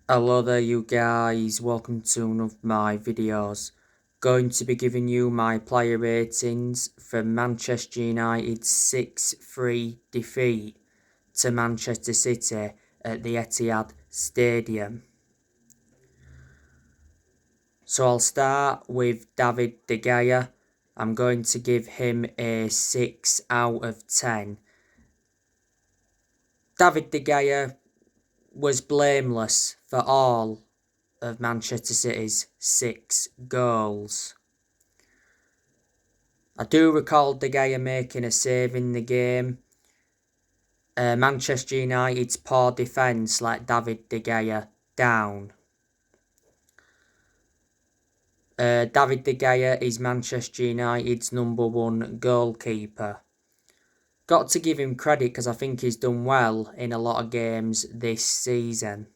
Hello there you guys, welcome to one of my videos. Going to be giving you my player ratings for Manchester United's 6-3 defeat to Manchester City at the Etihad Stadium. So I'll start with David De Gea. I'm going to give him a 6 out of 10. David De Gea was blameless for all of Manchester City's 6 goals. I do recall De Gea making a save in the game. Manchester United's poor defence let David De Gea down. David De Gea is Manchester United's #1 goalkeeper. Got to give him credit because I think he's done well in a lot of games this season.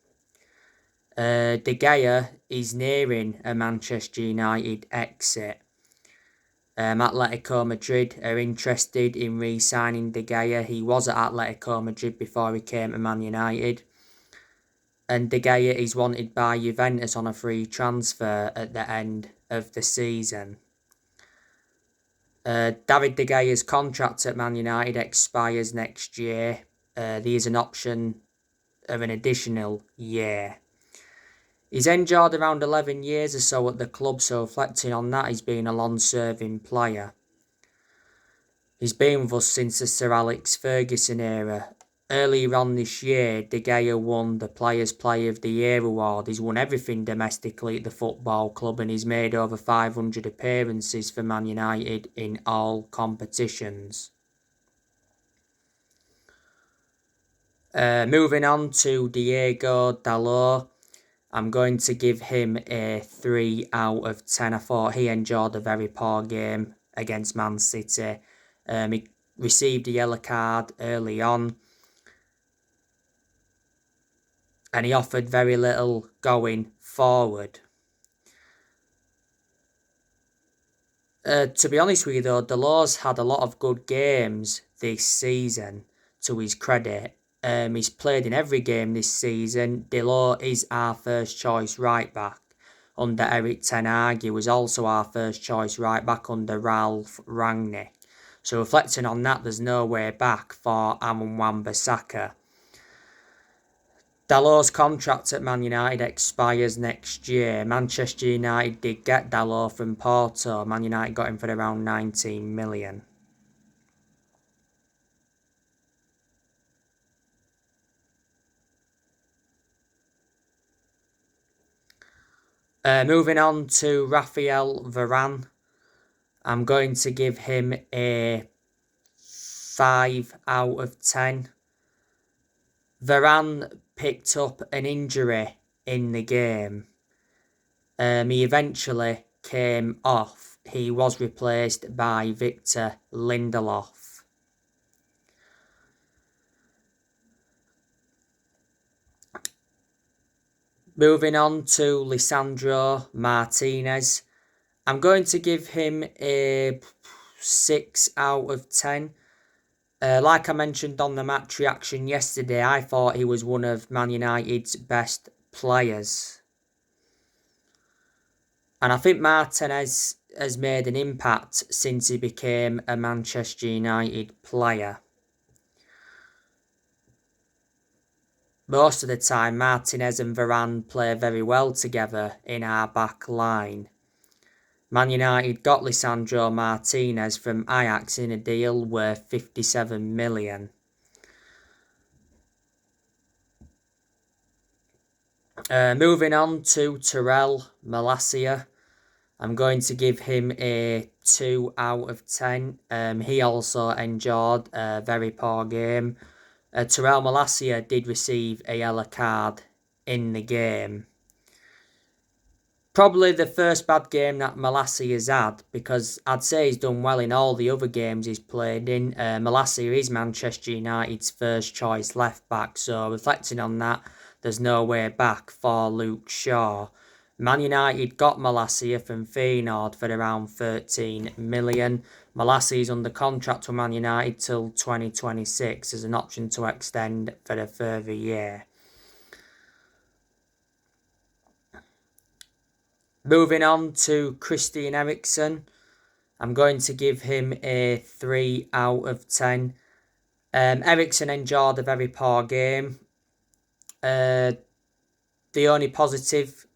De Gea is nearing a Manchester United exit. Atletico Madrid are interested in re-signing De Gea. He was at Atletico Madrid before he came to Man United. And De Gea is wanted by Juventus on a free transfer at the end of the season. David De Gea's contract at Man United expires next year. There is an option of an additional year. He's endured around 11 years or so at the club, so reflecting on that, he's been a long-serving player. He's been with us since the Sir Alex Ferguson era. Earlier on this year, De Gea won the Players' Player of the Year award. He's won everything domestically at the football club and he's made over 500 appearances for Man United in all competitions. Moving on to Diego Dalot. I'm going to give him a 3 out of 10. I thought he endured a very poor game against Man City. He received a yellow card early on. And he offered very little going forward. To be honest with you though, Dalot's had a lot of good games this season, to his credit. He's played in every game this season. Dalot is our first choice right back under Erik ten Hag. He was also our first choice right back under Ralf Rangnick. So reflecting on that, there's no way back for Aaron Wan-Bissaka. Dalot's contract at Man United expires next year. Manchester United did get Dalot from Porto. Man United got him for around 19 million. Moving on to Raphael Varane. I'm going to give him a 5 out of 10. Varane picked up an injury in the game. He eventually came off. He was replaced by Victor Lindelof. Moving on to Lisandro Martinez. I'm going to give him a 6 out of 10. Like I mentioned on the match reaction yesterday, I thought he was one of Man United's best players. And I think Martinez has made an impact since he became a Manchester United player. Most of the time, Martinez and Varane play very well together in our back line. Man United got Lisandro Martinez from Ajax in a deal worth 57 million. Moving on to Tyrell Malacia. I'm going to give him a 2 out of 10. He also endured a very poor game. Tyrell Malacia did receive a yellow card in the game. Probably the first bad game that Malacia has had, because I'd say he's done well in all the other games he's played in. Malacia is Manchester United's first choice left back, so reflecting on that, there's no way back for Luke Shaw. Man United got Malacia from Feyenoord for around 13 million. Malacia is under contract with Man United till 2026 as an option to extend for a further year. Moving on to Christian Eriksen. I'm going to give him a 3 out of 10. Eriksen enjoyed a very poor game. The only positive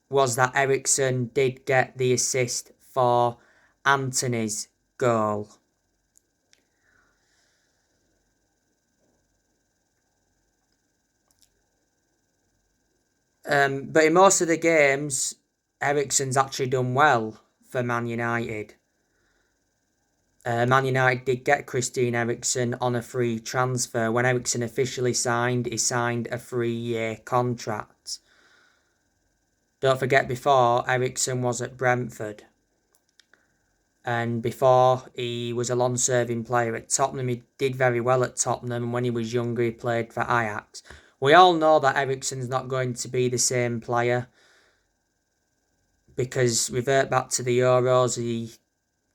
was that Eriksen did get the assist for Antony's goal. But in most of the games, Eriksen's actually done well for Man United. Man United did get Christian Eriksen on a free transfer. When Eriksen officially signed, he signed a 3-year contract. Don't forget, before, Eriksen was at Brentford. And before, he was a long-serving player at Tottenham. He did very well at Tottenham. When he was younger, he played for Ajax. We all know that Eriksen's not going to be the same player, because revert back to the Euros, he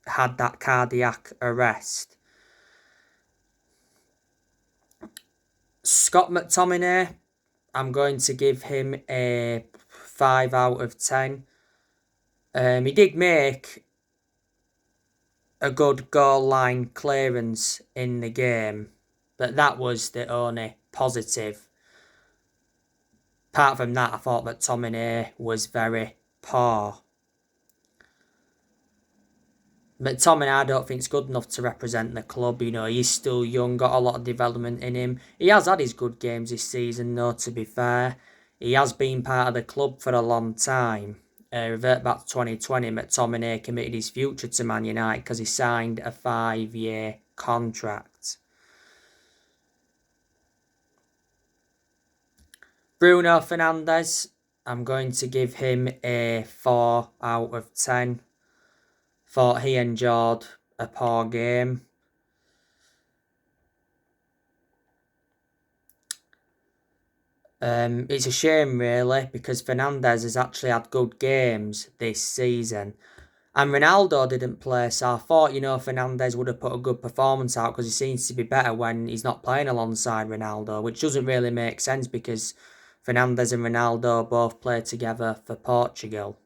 had that cardiac arrest. Scott McTominay, I'm going to give him a 5 out of 10. He did make a good goal line clearance in the game, but that was the only positive. Apart from that, I thought McTominay was very poor. McTominay, I don't think is good enough to represent the club. You know, he's still young, got a lot of development in him. He has had his good games this season, though, to be fair. He has been part of the club for a long time. Revert back to 2020, McTominay committed his future to Man United because he signed a 5-year contract. Bruno Fernandes, I'm going to give him a 4 out of 10. Thought he enjoyed a poor game. It's a shame, really, because Fernandes has actually had good games this season. And Ronaldo didn't play, so I thought, Fernandes would have put a good performance out, because he seems to be better when he's not playing alongside Ronaldo, which doesn't really make sense because Fernandes and Ronaldo both play together for Portugal.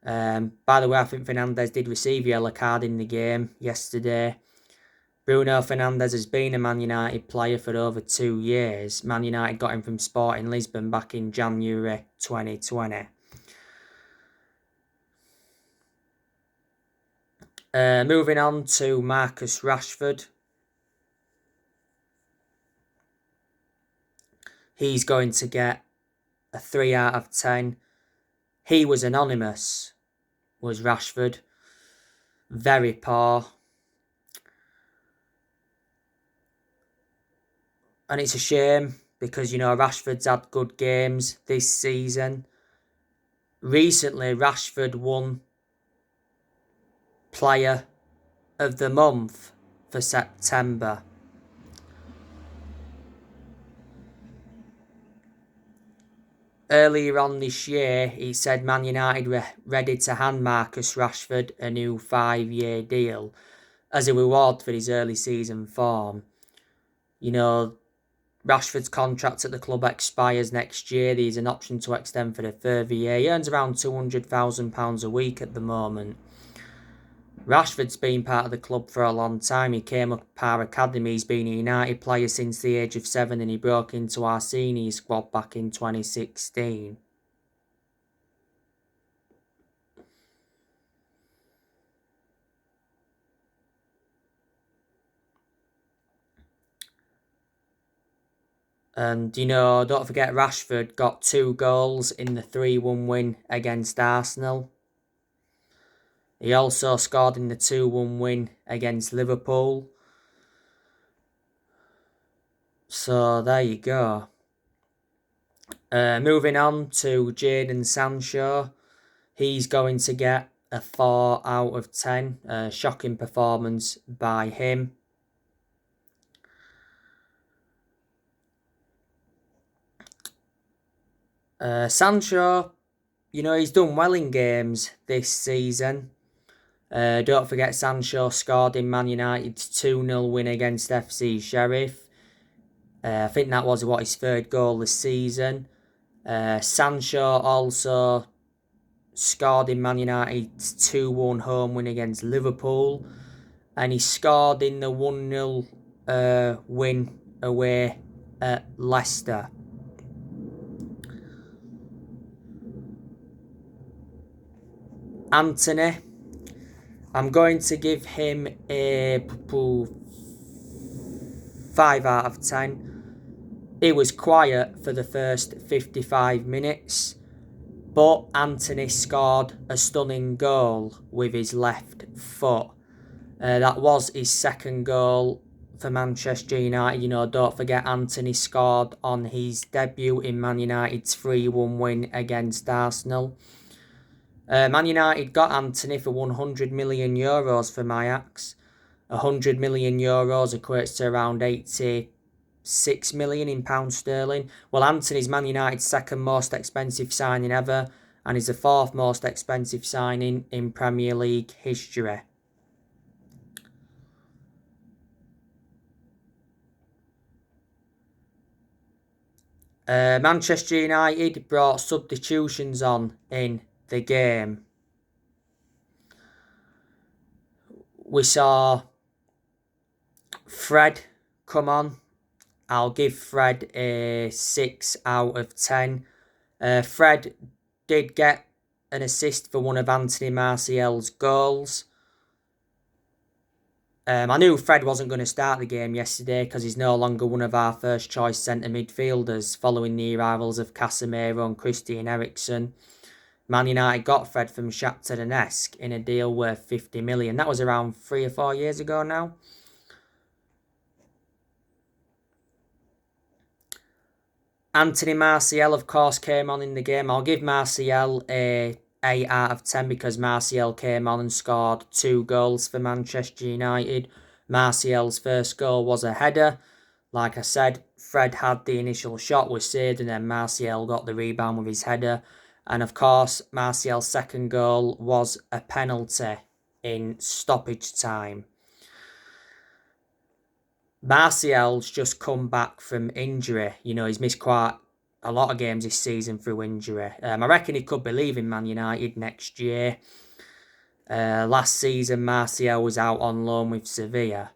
By the way, I think Fernandes did receive a yellow card in the game yesterday. Bruno Fernandes has been a Man United player for over 2 years. Man United got him from Sporting Lisbon back in January 2020. Moving on to Marcus Rashford. He's going to get a 3 out of 10. He was anonymous, was Rashford. Very poor. And it's a shame because, Rashford's had good games this season. Recently, Rashford won Player of the Month for September. Earlier on this year, he said Man United were ready to hand Marcus Rashford a new 5-year deal as a reward for his early season form. Rashford's contract at the club expires next year. There's an option to extend for a further year. He earns around £200,000 a week at the moment. Rashford's been part of the club for a long time. He came up our academy. He's been a United player since the age of 7 and he broke into our senior squad back in 2016. And, don't forget Rashford got 2 goals in the 3-1 win against Arsenal. He also scored in the 2-1 win against Liverpool. So, there you go. Moving on to Jadon Sancho. He's going to get a 4 out of 10. Shocking performance by him. Sancho, he's done well in games this season. Don't forget Sancho scored in Man United's 2-0 win against FC Sheriff. I think that was his 3rd goal this season. Sancho also scored in Man United's 2-1 home win against Liverpool, and he scored in the 1-0 win away at Leicester. Antony, I'm going to give him a 5 out of 10. He was quiet for the first 55 minutes, but Antony scored a stunning goal with his left foot. That was his second goal for Manchester United. You know, don't forget Antony scored on his debut in Man United's 3-1 win against Arsenal. Man United got Antony for €100 million from Ajax. €100 million equates to around 86 million in pounds sterling. Well, Antony's Man United's second most expensive signing ever, and is the fourth most expensive signing in Premier League history. Manchester United brought substitutions on in the game. We saw Fred come on. I'll give Fred a 6 out of 10. Fred did get an assist for one of Anthony Martial's goals. I knew Fred wasn't going to start the game yesterday because he's no longer one of our first choice centre midfielders following the arrivals of Casemiro and Christian Eriksen. Man United got Fred from Shakhtar Donetsk in a deal worth 50 million. That was around 3 or 4 years ago now. Anthony Martial, of course, came on in the game. I'll give Martial a 8 out of 10 because Martial came on and scored 2 goals for Manchester United. Martial's first goal was a header. Like I said, Fred had the initial shot, was saved, and then Martial got the rebound with his header. And of course, Martial's second goal was a penalty in stoppage time. Martial's just come back from injury. You know, he's missed quite a lot of games this season through injury. I reckon he could be leaving Man United next year. Last season, Martial was out on loan with Sevilla.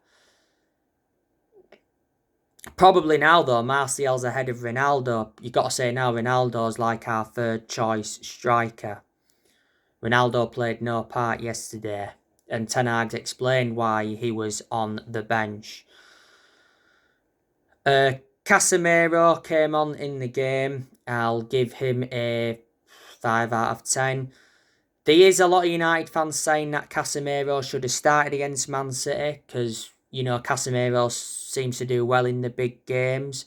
Probably now, though, Martial's ahead of Ronaldo. You've got to say now, Ronaldo's like our third choice striker. Ronaldo played no part yesterday, and Ten Hag's explained why he was on the bench. Casemiro came on in the game. I'll give him a 5 out of 10. There is a lot of United fans saying that Casemiro should have started against Man City because, you know, Casemiro seems to do well in the big games.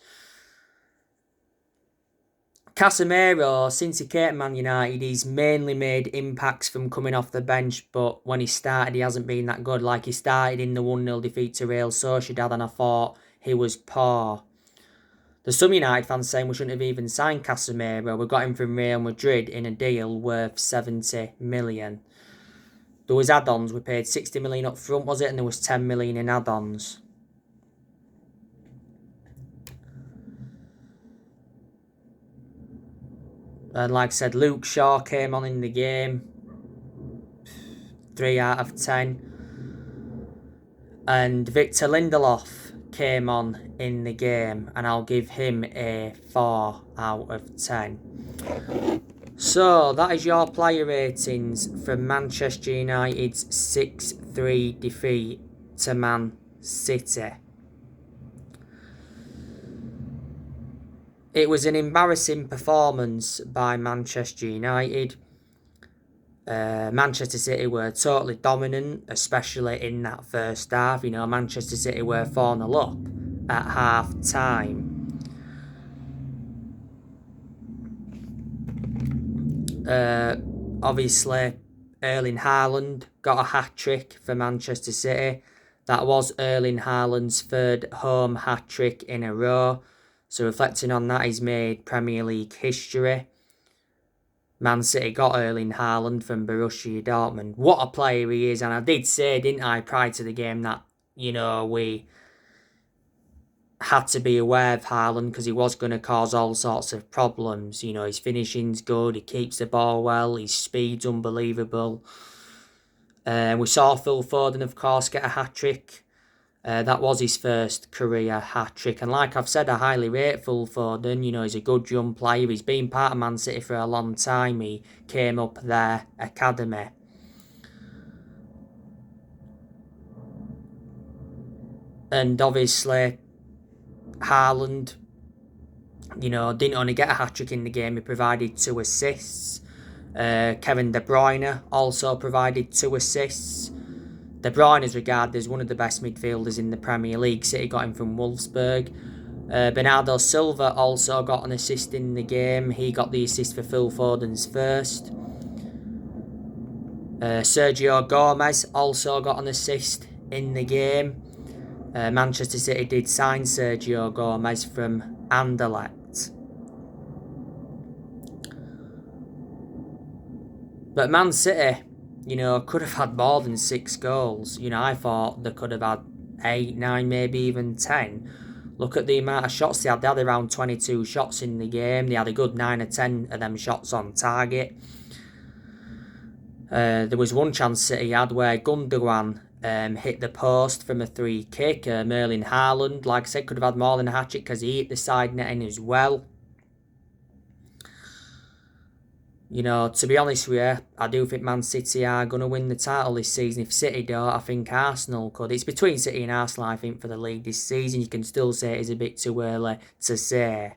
Casemiro, since he came to Man United, he's mainly made impacts from coming off the bench, but when he started, he hasn't been that good. Like, he started in the 1-0 defeat to Real Sociedad, and I thought he was poor. There's some United fans saying we shouldn't have even signed Casemiro. We got him from Real Madrid in a deal worth 70 million. There was add-ons. We paid 60 million up front, was it? And there was 10 million in add-ons. And like I said, Luke Shaw came on in the game. 3 out of 10. And Victor Lindelof came on in the game, and I'll give him a 4 out of 10. So that is your player ratings from Manchester United's 6-3 defeat to Man City. It was an embarrassing performance by Manchester United. Manchester City were totally dominant, especially in that first half. You know, Manchester City were 4-0 up at half time. Obviously, Erling Haaland got a hat-trick for Manchester City. That was Erling Haaland's third home hat-trick in a row. So reflecting on that, he's made Premier League history. Man City got Erling Haaland from Borussia Dortmund. What a player he is. And I did say, didn't I, prior to the game that, you know, we had to be aware of Haaland because he was going to cause all sorts of problems. You know, his finishing's good, he keeps the ball well, his speed's unbelievable. We saw Phil Foden, of course, get a hat-trick. That was his first career hat-trick. And like I've said, I highly rate Phil Foden. You know, he's a good young player. He's been part of Man City for a long time. He came up their academy. And obviously, Haaland, you know, didn't only get a hat-trick in the game, he provided 2 assists. Kevin De Bruyne also provided 2 assists. De Bruyne is regarded as one of the best midfielders in the Premier League. City got him from Wolfsburg. Bernardo Silva also got an assist in the game. He got the assist for Phil Foden's first. Sergio Gomez also got an assist in the game. Manchester City did sign Sergio Gomez from Anderlecht. But Man City, you know, could have had more than 6 goals. You know, I thought they could have had 8, 9, maybe even 10. Look at the amount of shots they had. They had around 22 shots in the game. They had a good 9 or 10 of them shots on target. There was one chance City had where Gundogan hit the post from a free kick. Erling Haaland, like I said, could have had more than a hat-trick because he hit the side netting as well. You know, to be honest with you, I do think Man City are going to win the title this season. If City don't, I think Arsenal could. It's between City and Arsenal, I think, for the league this season. You can still say it's a bit too early to say.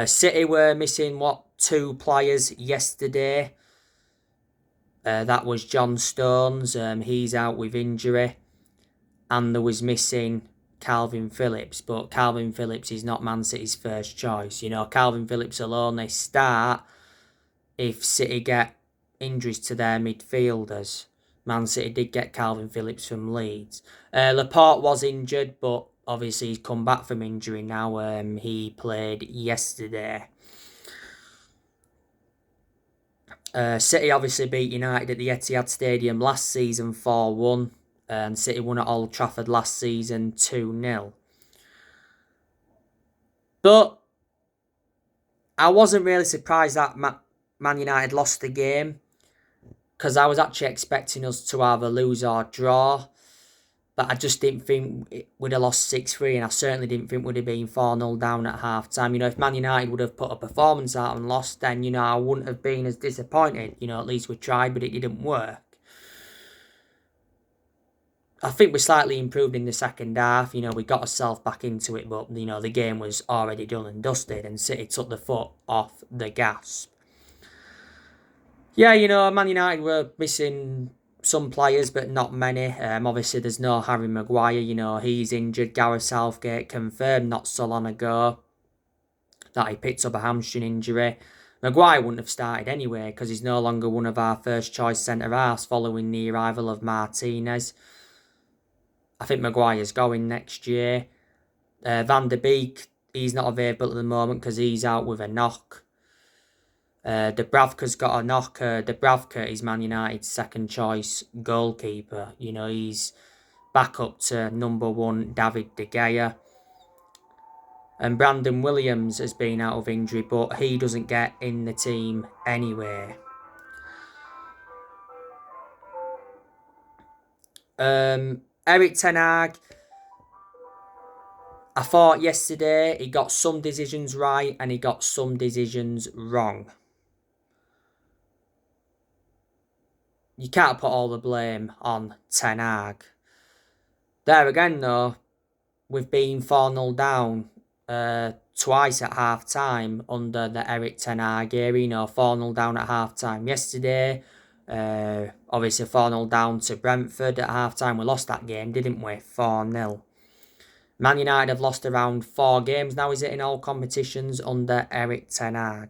City were missing, 2 players yesterday. That was John Stones. He's out with injury. And there was missing Calvin Phillips, but Calvin Phillips is not Man City's first choice. You know, Calvin Phillips will only start if City get injuries to their midfielders. Man City did get Calvin Phillips from Leeds. Laporte was injured, but obviously he's come back from injury now. He played yesterday. City obviously beat United at the Etihad Stadium last season 4-1. And City won at Old Trafford last season 2-0. But I wasn't really surprised that Man United lost the game, because I was actually expecting us to either lose or draw. But I just didn't think we'd have lost 6-3, and I certainly didn't think we'd have been 4-0 down at half-time. You know, if Man United would have put a performance out and lost, then, you know, I wouldn't have been as disappointed. You know, at least we tried, but it didn't work. I think we slightly improved in the second half. You know, we got ourselves back into it, but, you know, the game was already done and dusted, and City took the foot off the gas. Yeah, you know, Man United were missing some players, but not many. Obviously, there's no Harry Maguire. You know, he's injured. Gareth Southgate confirmed not so long ago that he picked up a hamstring injury. Maguire wouldn't have started anyway because he's no longer one of our first choice centre-halves following the arrival of Martinez. I think Maguire's going next year. Van der Beek, he's not available at the moment because he's out with a knock. Dubravka's got a knock. Dubravka is Man United's second choice goalkeeper. You know, he's back up to number 1 David De Gea. And Brandon Williams has been out of injury, but he doesn't get in the team anyway. Erik ten Hag, I thought yesterday he got some decisions right and he got some decisions wrong. You can't put all the blame on Ten Hag. There again, though, we've been 4-0 down twice at half-time under the Erik ten Hag era. You know, 4-0 down at half-time yesterday. Obviously 4-0 down to Brentford at half-time. We lost that game, didn't we? 4-0. Man United have lost around 4 games now, is it, in all competitions under Erik ten Hag.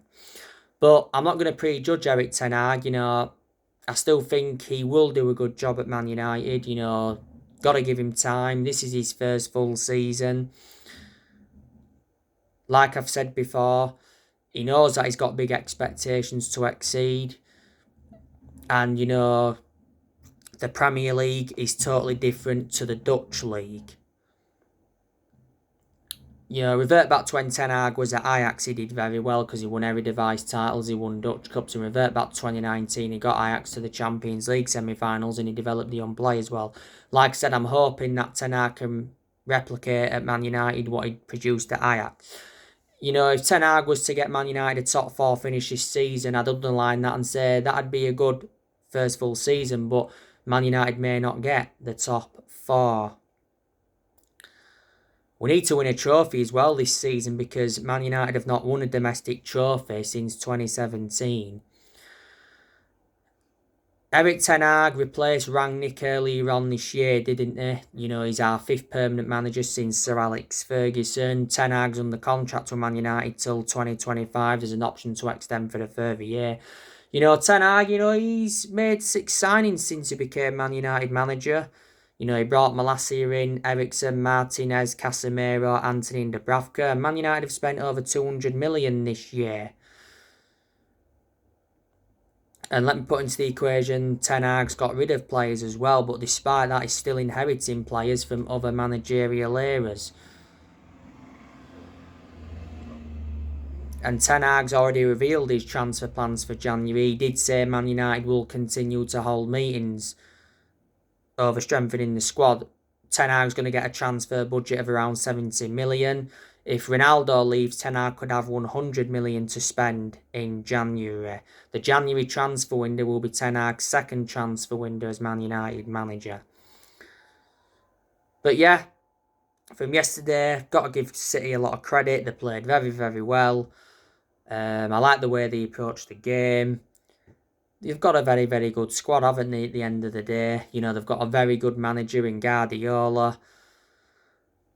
But I'm not going to prejudge Erik ten Hag. You know, I still think he will do a good job at Man United. You know, got to give him time. This is his first full season. Like I've said before, he knows that he's got big expectations to exceed. And, you know, the Premier League is totally different to the Dutch league. You know, revert back to when Ten Hag was at Ajax, he did very well because he won every device titles, he won Dutch Cups, and revert back to 2019, he got Ajax to the Champions League semi-finals and he developed the young players well. Like I said, I'm hoping that Ten Hag can replicate at Man United what he produced at Ajax. You know, if Ten Hag was to get Man United a top 4 finish this season, I'd underline that and say that'd be a good first full season, but Man United may not get the top 4. We need to win a trophy as well this season because Man United have not won a domestic trophy since 2017. Erik Ten Hag replaced Rangnick earlier on this year, didn't he? You know, he's our 5th permanent manager since Sir Alex Ferguson. Ten Hag's under contract with Man United till 2025. There's an option to extend for a further year. You know, Ten Hag, you know, he's made 6 signings since he became Man United manager. You know, he brought Malacia in, Eriksen, Martinez, Casemiro, Antony and Dubravka. And Man United have spent over 200 million this year. And let me put into the equation, Ten Hag's got rid of players as well, but despite that, he's still inheriting players from other managerial eras. And Ten Hag's already revealed his transfer plans for January. He did say Man United will continue to hold meetings over strengthening the squad. Ten Hag's going to get a transfer budget of around 70 million. If Ronaldo leaves, Ten Hag could have 100 million to spend in January. The January transfer window will be Ten Hag's 2nd transfer window as Man United manager. But yeah, from yesterday, got to give City a lot of credit. They played very, very well. I like the way they approached the game. They've got a very, very good squad, haven't they, at the end of the day? You know, they've got a very good manager in Guardiola.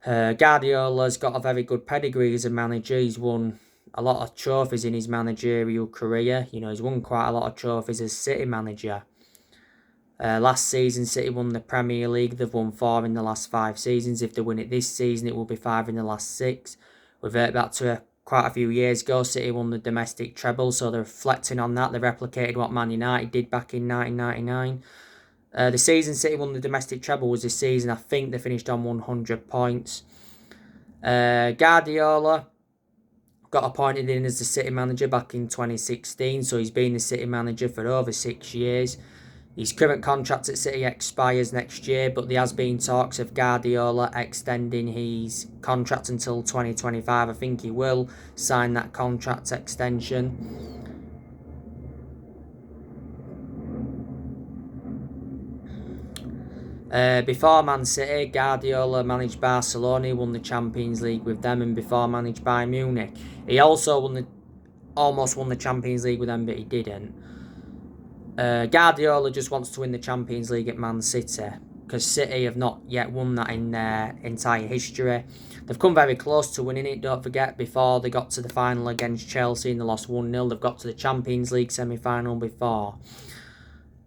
Guardiola's got a very good pedigree as a manager. He's won a lot of trophies in his managerial career. You know, he's won quite a lot of trophies as City manager. Last season, City won the Premier League. They've won 4 in the last 5 seasons. If they win it this season, it will be 5 in the last 6. Revert back to quite a few years ago, City won the domestic treble, so they're reflecting on that. They replicated what Man United did back in 1999. The season City won the domestic treble was this season. I think they finished on 100 points. Guardiola got appointed in as the City manager back in 2016, so he's been the City manager for over 6 years. His current contract at City expires next year, but there has been talks of Guardiola extending his contract until 2025. I think he will sign that contract extension. Before Man City, Guardiola managed Barcelona. He won the Champions League with them, and before managed Bayern Munich. He also almost won the Champions League with them, but he didn't. Guardiola just wants to win the Champions League at Man City because City have not yet won that in their entire history. They've come very close to winning it, don't forget. Before they got to the final against Chelsea and they lost 1-0. They've got to the Champions League semi-final before.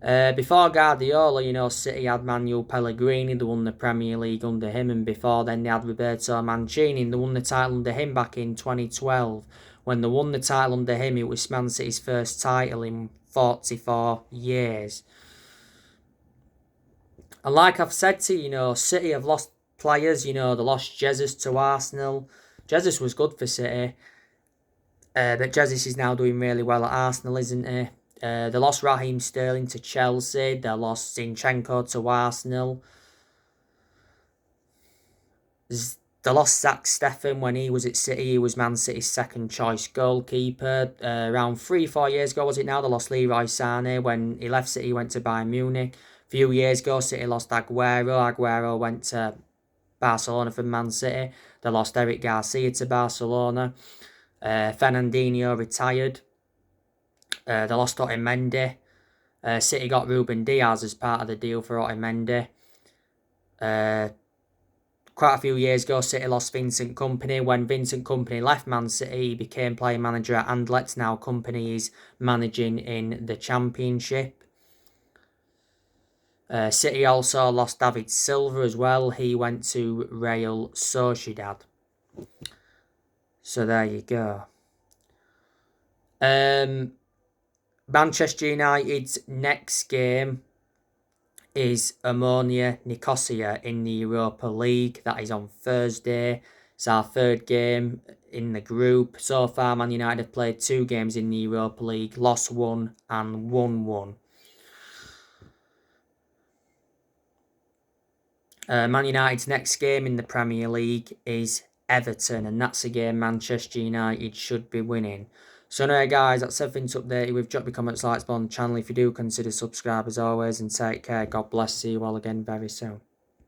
Before Guardiola, you know, City had Manuel Pellegrini. They won the Premier League under him, and before then they had Roberto Mancini, and they won the title under him back in 2012. When they won the title under him, it was Man City's first title in 44 years. And like I've said to you, you know, City have lost players. You know, they lost Jesus to Arsenal. Jesus was good for City. But Jesus is now doing really well at Arsenal, isn't he? They lost Raheem Sterling to Chelsea. They lost Zinchenko to Arsenal. They lost Zach Steffen when he was at City. He was Man City's 2nd choice goalkeeper. Around 3-4 years ago, was it now? They lost Leroy Sané when he left City, went to Bayern Munich. A few years ago, City lost Aguero. Aguero went to Barcelona from Man City. They lost Eric Garcia to Barcelona. Fernandinho retired. They lost Otamendi. City got Ruben Diaz as part of the deal for Otamendi. Quite a few years ago, City lost Vincent Kompany. When Vincent Kompany left Man City, he became player manager at Anderlecht. Now Kompany is managing in the Championship. City also lost David Silva as well. He went to Real Sociedad. So there you go. Manchester United's next game is Omonia Nicosia in the Europa League. That is on Thursday. It's our third game in the group. So far, Man United have played 2 games in the Europa League, lost 1 and won 1. Man United's next game in the Premier League is Everton, and that's a game Manchester United should be winning. So anyway guys, that's everything to update you with. Drop your comments, likes on the channel if you do, consider subscribe as always, and take care. God bless. See you all again very soon.